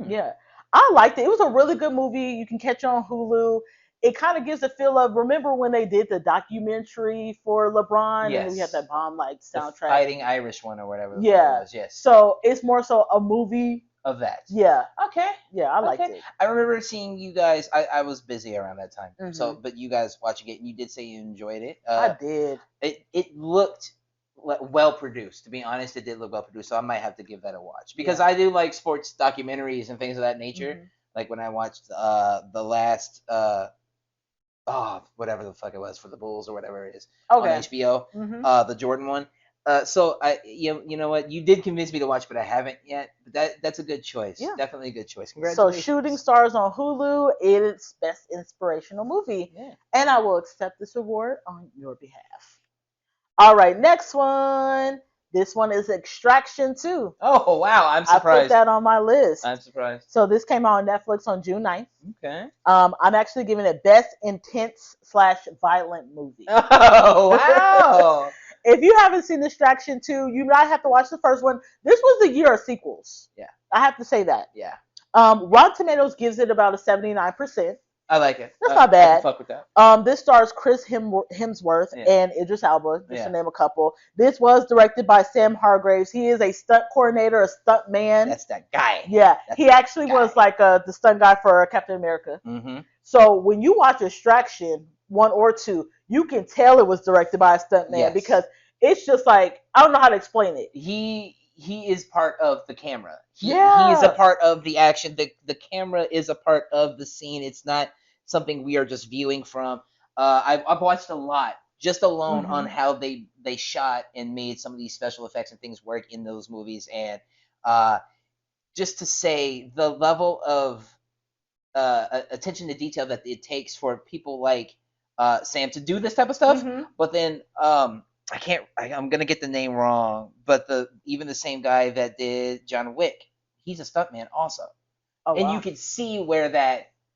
Yeah. I liked it. It was a really good movie. You can catch it on Hulu. It kind of gives a feel of, remember when they did the documentary for LeBron? Yes. And we had that bomb soundtrack. The Fighting Irish one or whatever. Yeah. It was. Yes. So it's more so a movie of that. Yeah. Okay. Yeah, I liked it. I remember seeing you guys. I was busy around that time, so but you guys watching it, and you did say you enjoyed it. I did. It looked well produced. To be honest, it did look well produced. So I might have to give that a watch because I do like sports documentaries and things of that nature. Like when I watched the last whatever the fuck it was for the Bulls or whatever it is on HBO, the Jordan one. So you know what, you did convince me to watch, but I haven't yet. But that's a good choice. Yeah. Definitely a good choice. Congratulations. So Shooting Stars on Hulu, it is Best Inspirational Movie. Yeah. And I will accept this award on your behalf. All right, next one. This one is Extraction 2. Oh, wow. I'm surprised. I put that on my list. I'm surprised. So this came out on Netflix on June 9th. Okay. I'm actually giving it Best Intense/Violent Movie. Oh, wow. If you haven't seen Extraction 2, you might have to watch the first one. This was the year of sequels. Yeah. I have to say that. Yeah. Rotten Tomatoes gives it about a 79%. I like it. That's not bad. I can fuck with that. This stars Chris Hemsworth and Idris Elba, just to name a couple. This was directed by Sam Hargraves. He is a stunt coordinator, a stunt man. That's that guy. Yeah, he actually was like the stunt guy for Captain America. So when you watch Extraction 1 or 2, you can tell it was directed by a stunt man because it's just like, I don't know how to explain it. He is part of the camera. He's a part of the action. The camera is a part of the scene. It's not something we are just viewing from. I've watched a lot just alone on how they shot and made some of these special effects and things work in those movies. And just to say the level of attention to detail that it takes for people like Sam to do this type of stuff. But then I'm gonna get the name wrong, but even the same guy that did John Wick, he's a stuntman also. Oh, and you can see where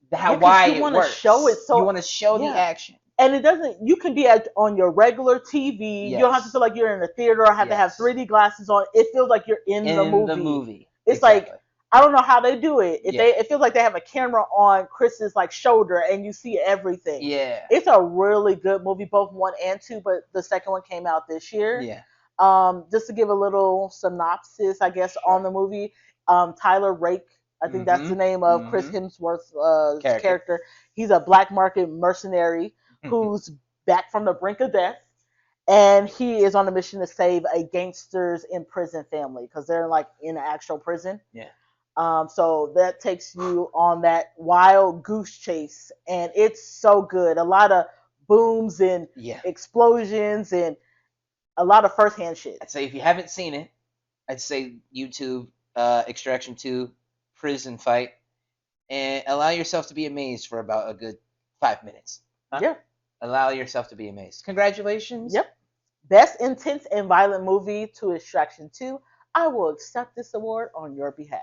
why it works. Show it, so you want to show the action. And it doesn't. You can be on your regular TV. You don't have to feel like you're in a theater or have to have 3D glasses on. It feels like you're in the movie. It's like, I don't know how they do it. It feels like they have a camera on Chris's like shoulder and you see everything. Yeah. It's a really good movie, both 1 and 2, but the second one came out this year. Yeah. Just to give a little synopsis, I guess, on the movie. Tyler Rake, I think that's the name of Chris Hemsworth's character. He's a black market mercenary who's back from the brink of death. And he is on a mission to save a gangsters in prison family because they're like in an actual prison. Yeah. So that takes you on that wild goose chase, and it's so good. A lot of booms and explosions and a lot of first-hand shit. I'd say if you haven't seen it, I'd say YouTube Extraction 2 prison fight and allow yourself to be amazed for about a good 5 minutes. Huh? Yeah. Allow yourself to be amazed. Congratulations. Yep. Best Intense and Violent Movie to Extraction 2. I will accept this award on your behalf.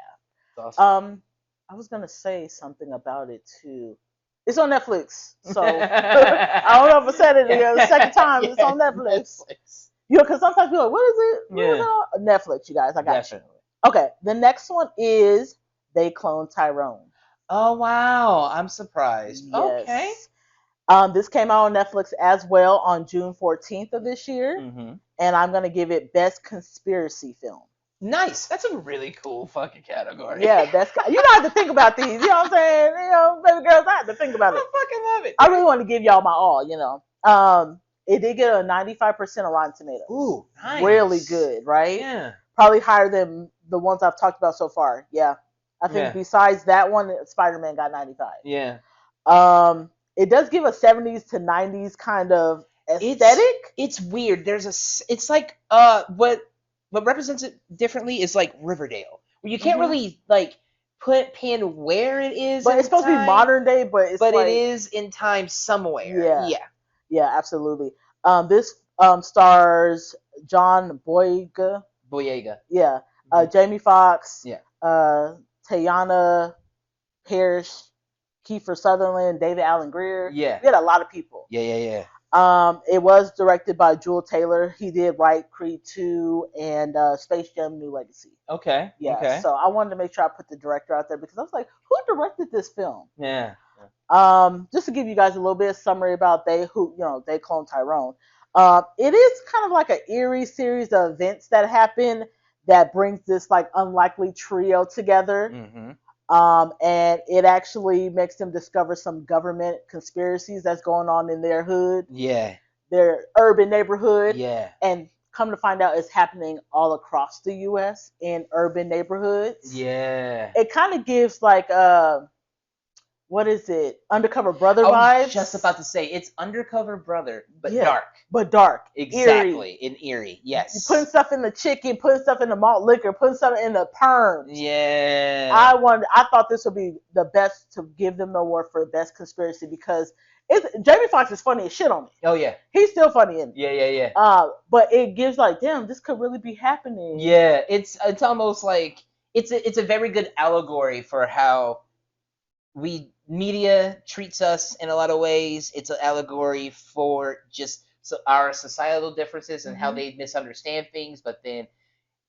Awesome. I was gonna say something about it too. It's on Netflix, so I don't know if I said it the second time. It's on Netflix. You know, because sometimes people are like, "What is it?" Yeah. Netflix, you guys. I got you. Okay, the next one is They Clone Tyrone. Oh wow, I'm surprised. Yes. Okay. This came out on Netflix as well on June 14th of this year, and I'm gonna give it Best Conspiracy Film. Nice. That's a really cool fucking category. Yeah, you don't have to think about these. You know what I'm saying? You know, baby girls, I have to think about it. I fucking love it. I really want to give y'all my all, you know. It did get a 95% on Rotten Tomatoes. Ooh, nice. Really good, right? Yeah. Probably higher than the ones I've talked about so far. Yeah. I think besides that one, Spider-Man got 95. Yeah. It does give a 70s to 90s kind of aesthetic. It's weird. It's like what represents it differently is like Riverdale, where you can't really like pin where it is. But it's supposed to be modern day, but it is in time somewhere. Yeah, absolutely. This stars John Boyega. Yeah. Jamie Foxx. Yeah. Teyana Parrish, Kiefer Sutherland, David Alan Grier. Yeah. We had a lot of people. Yeah. It was directed by Jewel Taylor. He did write Creed 2 and Space Jam: New Legacy. Okay. Yeah. Okay. So I wanted to make sure I put the director out there because I was like, who directed this film? Yeah. Just to give you guys a little bit of summary about They Clone Tyrone. It is kind of like an eerie series of events that happen that brings this like unlikely trio together. Mm-hmm. And it actually makes them discover some government conspiracies that's going on in their hood, Yeah. their urban neighborhood, Yeah. and come to find out it's happening all across the U.S. in urban neighborhoods. Yeah. It kind of gives like what is it? Undercover Brother I was vibes. just about to say it's Undercover Brother, but Yeah, dark. But dark. Exactly. Eerie. In eerie. Yes. You're putting stuff in the chicken, putting stuff in the malt liquor, putting stuff in the perms. Yeah. I thought this would be the best to give them the award for best conspiracy because Jamie Foxx is funny as shit on it. Oh yeah. He's still funny in it. Yeah. But it gives like, damn, this could really be happening. Yeah. It's almost like it's a very good allegory for how media treats us in a lot of ways. It's an allegory for just our societal differences and how they misunderstand things, but then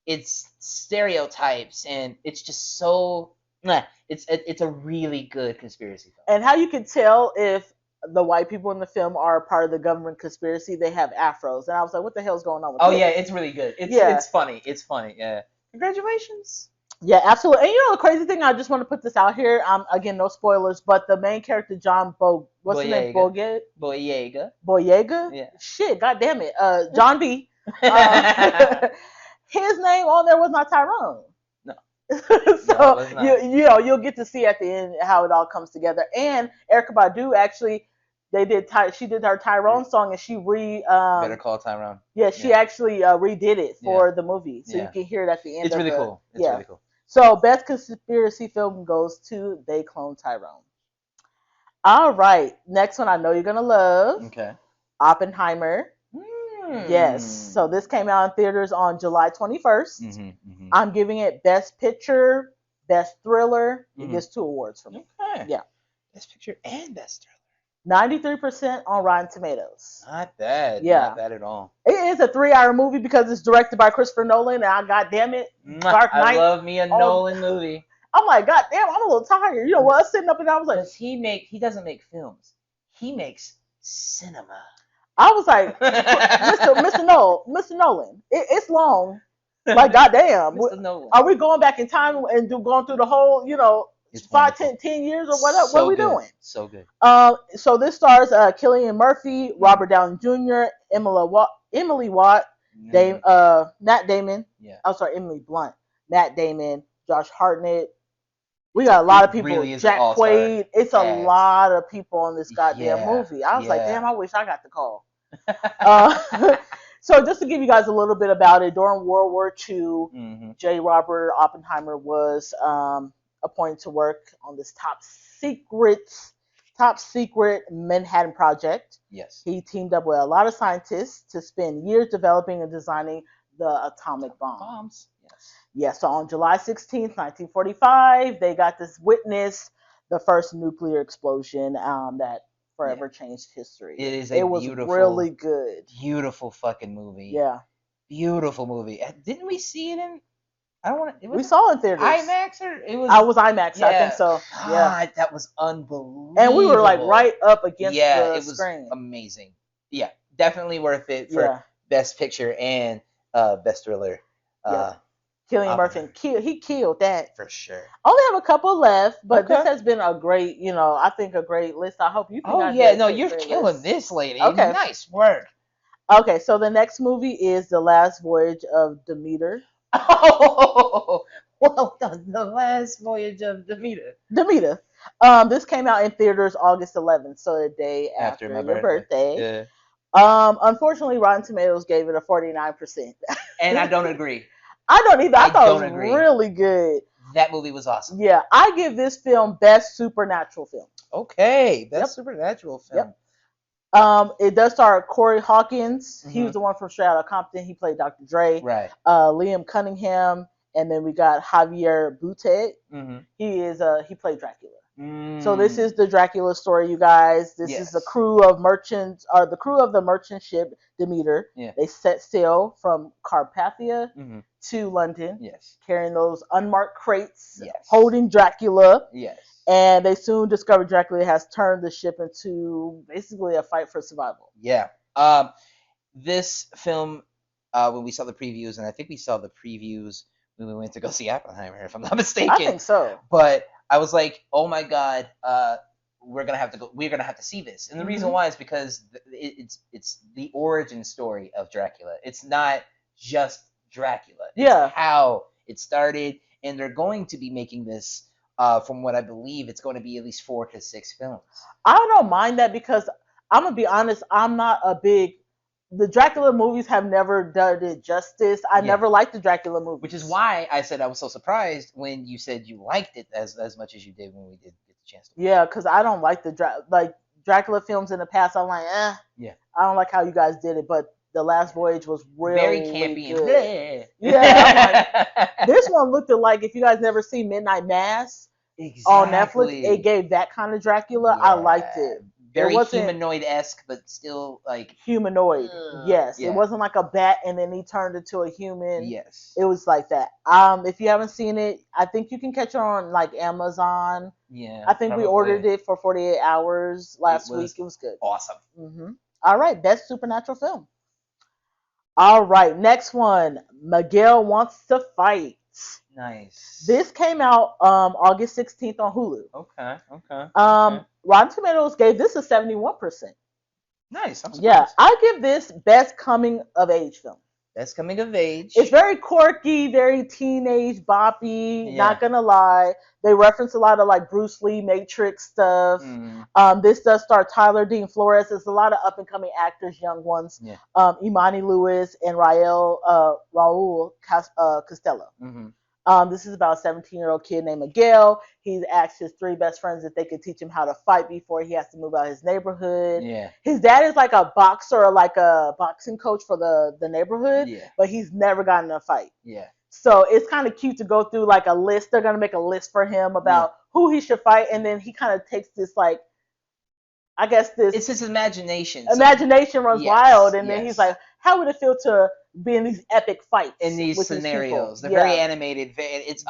it's stereotypes and it's just so it's a really good conspiracy film. And how you can tell if the white people in the film are part of the government conspiracy, they have afros. And I was like, what the hell's going on with this? Yeah, it's really good. It's funny. It's funny. Yeah. Congratulations. Yeah, absolutely. And you know the crazy thing, I just want to put this out here. Again, no spoilers, but the main character, John what's his name? Boyega. Boyega? Yeah. Shit, god damn it. John B. His name on there was not Tyrone. No. So no, you'll get to see at the end how it all comes together. And Erykah Badu actually, she did her Tyrone song and she Better Call Tyrone. Yeah, she actually redid it for the movie, so you can hear it at the end. It's really cool. It's really cool. So best conspiracy film goes to They Clone Tyrone. All right, next one I know you're gonna love. Okay. Oppenheimer. Yes. So this came out in theaters on July 21st. I'm giving it Best Picture, Best Thriller. It gets 2 awards from me. Okay. Yeah. Best Picture and Best Thriller. 93% on Rotten Tomatoes. Not bad. Yeah. Not bad at all. It is a 3-hour movie because it's directed by Christopher Nolan, and goddamn it, Dark Knight. I love me a Nolan movie. I'm like, goddamn, I'm a little tired. You know what? Sitting up and I was like, he doesn't make films. He makes cinema. I was like, Mr. Nolan, it's long. Like, goddamn. Mr. Nolan. Are we going back in time and going through the whole, 10 years or whatever? What are we doing? So good. So this stars Cillian Murphy, Robert Downey Jr., Emily Watt, Matt Damon. Yeah. I'm sorry, Emily Blunt, Matt Damon, Josh Hartnett. We got a lot of people. Really Jack Quaid. It's a lot of people on this goddamn movie. I was like, damn, I wish I got the call. So just to give you guys a little bit about it, during World War II, J. Robert Oppenheimer was appointed to work on this top secret Manhattan project. Yes. He teamed up with a lot of scientists to spend years developing and designing the atomic bomb. Yes. Yeah, so on July 16th, 1945, they got to witness the first nuclear explosion that forever changed history. It was beautiful, really good. Beautiful fucking movie. Yeah. Beautiful movie. Didn't we see it in? We saw it in theaters. IMAX or it was? I was IMAX. I think so. God, that was unbelievable. And we were like right up against the it was screen. Amazing. Yeah, definitely worth it for Best Picture and Best Thriller. Cillian Murphy, he killed that for sure. I only have a couple left, but this has been a great, I think a great list. I hope you think you're killing this, lady. Okay. Nice work. Okay, so the next movie is The Last Voyage of Demeter. Oh, well done. The Last Voyage of Demeter. This came out in theaters August 11th, so the day after my your birthday. Yeah. Unfortunately, Rotten Tomatoes gave it a 49%. And I don't agree. I don't either. I thought it was really good. That movie was awesome. Yeah, I give this film Best Supernatural Film. Okay, Best Supernatural Film. It does star Corey Hawkins. He was the one from Straight Outta Compton. He played Dr. Dre. Right. Liam Cunningham, and then we got Javier Butet. He played Dracula. So this is the Dracula story, you guys. This is the crew of merchants, or the crew of the merchant ship Demeter. Yeah. They set sail from Carpathia to London, carrying those unmarked crates, holding Dracula. Yes. And they soon discover Dracula has turned the ship into basically a fight for survival. Yeah. This film when we saw the previews, and I think we saw the previews when we went to go see Oppenheimer, if I'm not mistaken. I think so. But I was like, oh my god, we're gonna have to go. We're gonna have to see this, and the reason why is because it's the origin story of Dracula. It's not just Dracula. It's how it started, and they're going to be making this. From what I believe, it's going to be at least 4 to 6 films. I don't mind that because I'm gonna be honest. I'm not a big. The Dracula movies have never done it justice. I never liked the Dracula movies, which is why I said I was so surprised when you said you liked it as much as you did when we did get the chance to. Yeah, because I don't like Dracula films in the past. I'm like, yeah, I don't like how you guys did it, but The Last Voyage was really very campy good. And yeah, like, this one looked like if you guys never seen Midnight Mass on Netflix, it gave that kind of Dracula. I liked it. Very humanoid-esque, but still like humanoid. Yes, it wasn't like a bat and then he turned into a human. Yes, it was like that. If you haven't seen it, I think you can catch it on like Amazon. Yeah, I think we ordered it for 48 hours last week. It was good. Awesome. All right, best supernatural film. All right, next one. Miguel Wants to Fight. Nice. This came out August 16th on Hulu. Okay. Rotten Tomatoes gave this a 71%. Nice. I'm surprised. Yeah, I give this best coming of age film. Best coming of age. It's very quirky, very teenage boppy. Yeah. Not gonna lie, they reference a lot of like Bruce Lee, Matrix stuff. This does star Tyler Dean Flores. There's a lot of up and coming actors, young ones. Yeah. Imani Lewis and Raul Costello. This is about a 17-year-old kid named Miguel. He's asked his 3 best friends if they could teach him how to fight before he has to move out of his neighborhood. Yeah. His dad is like a boxer or like a boxing coach for the neighborhood, but he's never gotten in a fight. Yeah. So it's kind of cute to go through like a list. They're going to make a list for him about who he should fight, and then he kind of takes this like, I guess this... It's his imagination. Imagination runs wild, and then he's like, how would it feel to be in these epic fights in these scenarios? They're very animated. It's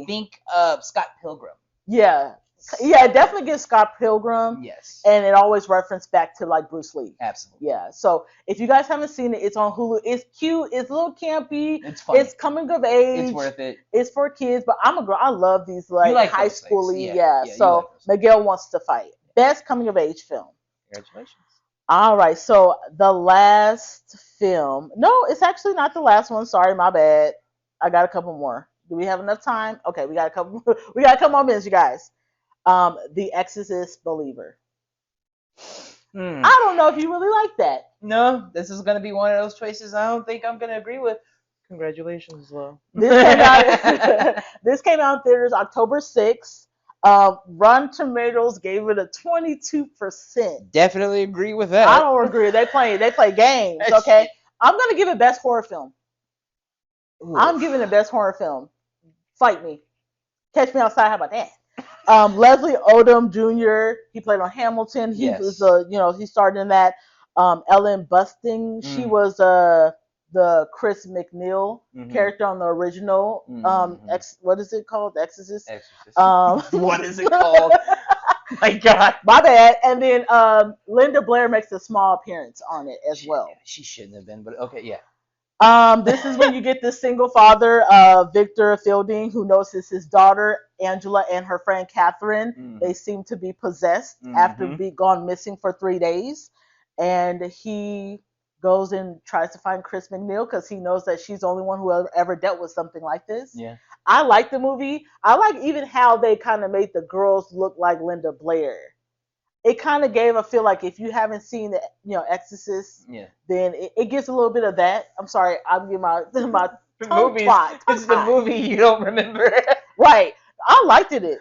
think Scott Pilgrim. Yeah, it definitely gives Scott Pilgrim. Yes, and it always referenced back to like Bruce Lee. Absolutely. Yeah. So if you guys haven't seen it, it's on Hulu. It's cute. It's a little campy. It's fun. It's coming of age. It's worth it. It's for kids, but I'm a girl. I love these like high schooly. Yeah. So Miguel Wants to Fight. Best coming of age film. Congratulations. All right, so the last film. No, it's actually not the last one. Sorry, my bad. I got a couple more. Do we have enough time? Okay, we got a couple. We got a couple more minutes, you guys. The Exorcist Believer. I don't know if you really like that. No, this is gonna be one of those choices I don't think I'm gonna agree with. Congratulations, Lo. This came out in theaters October 6th. Rotten Tomatoes gave it a 22%. Definitely agree with that. I don't agree. They play games. Okay, I'm gonna give it best horror film. Ooh. I'm giving it best horror film. Fight me, catch me outside. How about that? Leslie Odom Jr. He played on Hamilton. He was he starred in that. Ellen Busting. She was the Chris McNeil character on the original what is it called? Exorcist. What is it called? My God, my bad. And then Linda Blair makes a small appearance on it as well. She shouldn't have been, but okay, yeah. This is when you get this single father, Victor Fielding, who knows his daughter Angela and her friend Catherine. They seem to be possessed after being gone missing for 3 days, and he goes and tries to find Chris McNeil because he knows that she's the only one who ever dealt with something like this. Yeah. I like the movie. I like even how they kind of made the girls look like Linda Blair. It kind of gave a feel like if you haven't seen the Exorcist, then it gives a little bit of that. I'm sorry, I'm giving my movie. It's the movie you don't remember. Right. I liked it.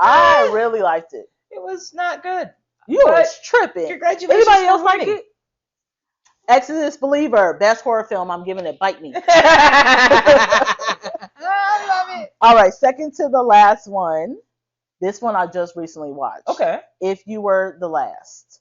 I really liked it. It was not good. You was tripping. Congratulations. Anybody else like it? Exorcist Believer, best horror film. I'm giving it. Bite me. I love it. All right, second to the last one. This one I just recently watched. Okay. If You Were the Last.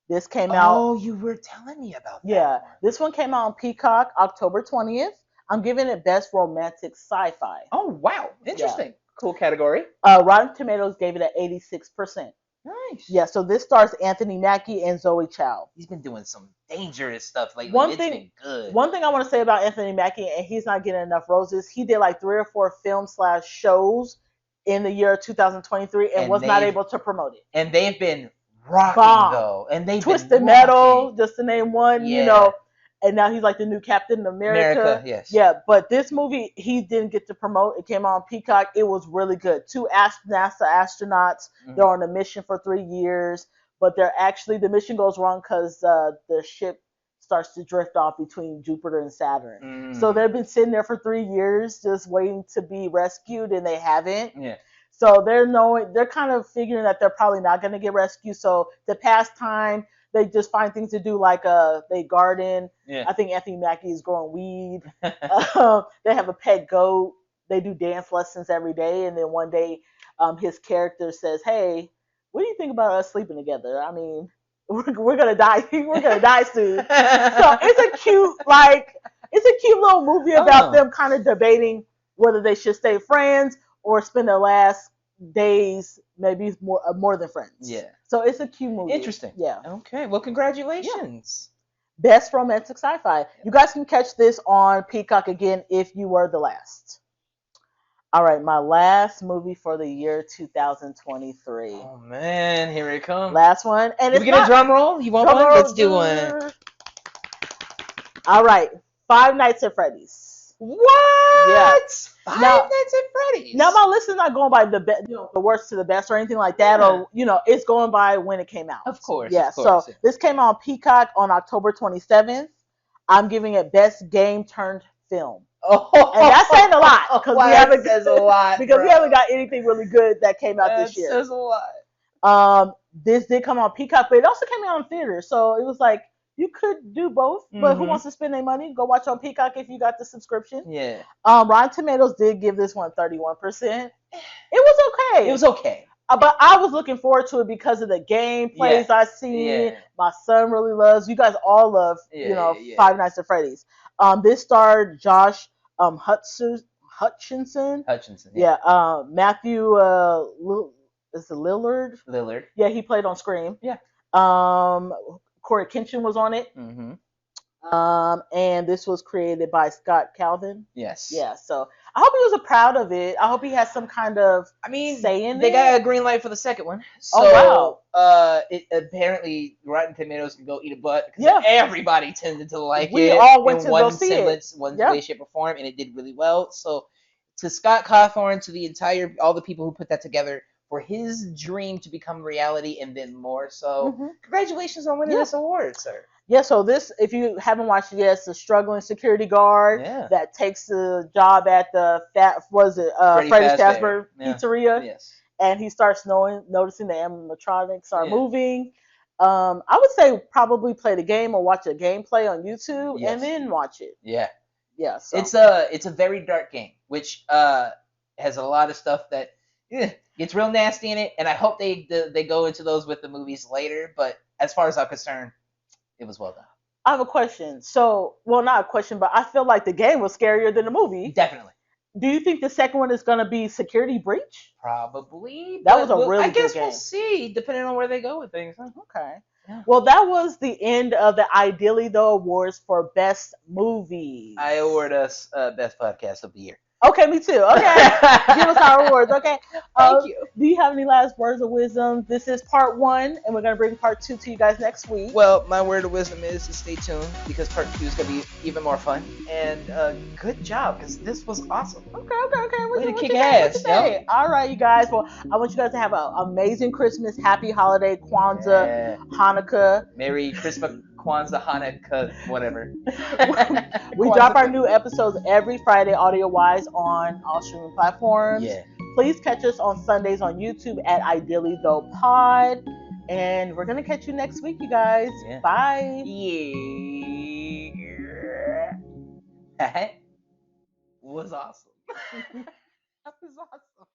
This came out. Oh, you were telling me about that. Yeah. This one came out on Peacock October 20th. I'm giving it best romantic sci-fi. Oh, wow. Interesting. Yeah. Cool category. Rotten Tomatoes gave it an 86%. Nice. Yeah, so this stars Anthony Mackie and Zoe Chow. He's been doing some dangerous stuff lately. One It's thing, been good. One thing I want to say about Anthony Mackie, and he's not getting enough roses. He did like 3 or 4 films/shows in the year 2023 and was not able to promote it. And they've been rocking though, and they've Twisted Metal, just to name one. You know. And now he's like the new Captain America. Yes. Yeah, but this movie he didn't get to promote. It came out on Peacock. It was really good. 2 NASA astronauts. Mm-hmm. They're on a mission for 3 years, but the mission goes wrong because the ship starts to drift off between Jupiter and Saturn. Mm. So they've been sitting there for 3 years just waiting to be rescued, and they haven't. Yeah. So they're kind of figuring that they're probably not going to get rescued. So to pass time, they just find things to do, like they garden. Yeah. I think Anthony Mackie is growing weed. They have a pet goat. They do dance lessons every day. And then one day his character says, hey, what do you think about us sleeping together? I mean, we're going to die. We're going to die soon. So it's a cute little movie about them kind of debating whether they should stay friends or spend their last days maybe more than friends. Yeah. So it's a cute movie. Interesting. Yeah. Okay. Well, congratulations. Yeah. Best romantic sci-fi. You guys can catch this on Peacock again if you were the last. All right, my last movie for the year 2023. Oh man, here it comes. Last one, and we get a drum roll. You want one? Let's do one. All right, Five Nights at Freddy's. What? Yeah. Five Nights at Freddy's. Now my list is not going by the worst to the best or anything like that, or it's going by when it came out. Of course. Yeah. Of course, so this came out on Peacock on October 27th. I'm giving it best game turned film. Oh, and that's saying a lot because we haven't got anything really good that came out this year. That says a lot. This did come on Peacock, but it also came out in theaters, so it was like you could do both. But who wants to spend their money? Go watch on Peacock if you got the subscription. Yeah. Rotten Tomatoes did give this one 31%. It was okay. It was okay. But I was looking forward to it because of the gameplays I seen. Yeah. My son really loves. You guys all love. Five Nights at Freddy's. This starred Josh Hutchinson. Yeah. Matthew is it Lillard? Lillard. Yeah, he played on Scream. Yeah. Corey Kenshin was on it. Mm-hmm. And this was created by Scott Calvin. Yes. Yeah. So I hope he was proud of it. I hope he has some kind of say in it. They got a green light for the second one. So, oh wow. It apparently Rotten Tomatoes can go eat a butt because everybody tended to like it. We all went to go see it. One way, shape, or form, and it did really well. So to Scott Cawthon, to all the people who put that together, for his dream to become reality and then more so. Mm-hmm. Congratulations on winning this award, sir. Yeah, so this, if you haven't watched it yet, it's a struggling security guard that takes the job at the Freddy's Fazbear Pizzeria. Yes. And he starts noticing the animatronics are moving. I would say probably play the game or watch a gameplay on YouTube and then watch it. Yeah. Yeah. So. It's a very dark game, which has a lot of stuff that gets real nasty in it, and I hope they go into those with the movies later. But as far as I'm concerned, it was well done. I have a question. So, well, not a question, but I feel like the game was scarier than the movie. Definitely. Do you think the second one is going to be Security Breach? Probably. That was a really good game. I guess we'll see, depending on where they go with things. Huh? Okay. Yeah. Well, that was the end of the Ideally Tho Awards for Best Movies. I award us Best Podcast of the Year. Okay, me too. Okay. Give us our awards, okay? Thank you. Do you have any last words of wisdom? This is part 1, and we're going to bring part 2 to you guys next week. Well, my word of wisdom is to stay tuned, because part 2 is going to be even more fun. And good job, because this was awesome. Okay. Way to kick ass. Yep. All right, you guys. Well, I want you guys to have an amazing Christmas, happy holiday, Kwanzaa, Hanukkah. Merry Christmas, Kwanzaa, Hanukkah, whatever. We drop our new episodes every Friday, audio-wise, on all streaming platforms. Yeah. Please catch us on Sundays on YouTube at Ideally Tho Pod. And we're going to catch you next week, you guys. Yeah. Bye. Yeah. That was awesome. That was awesome.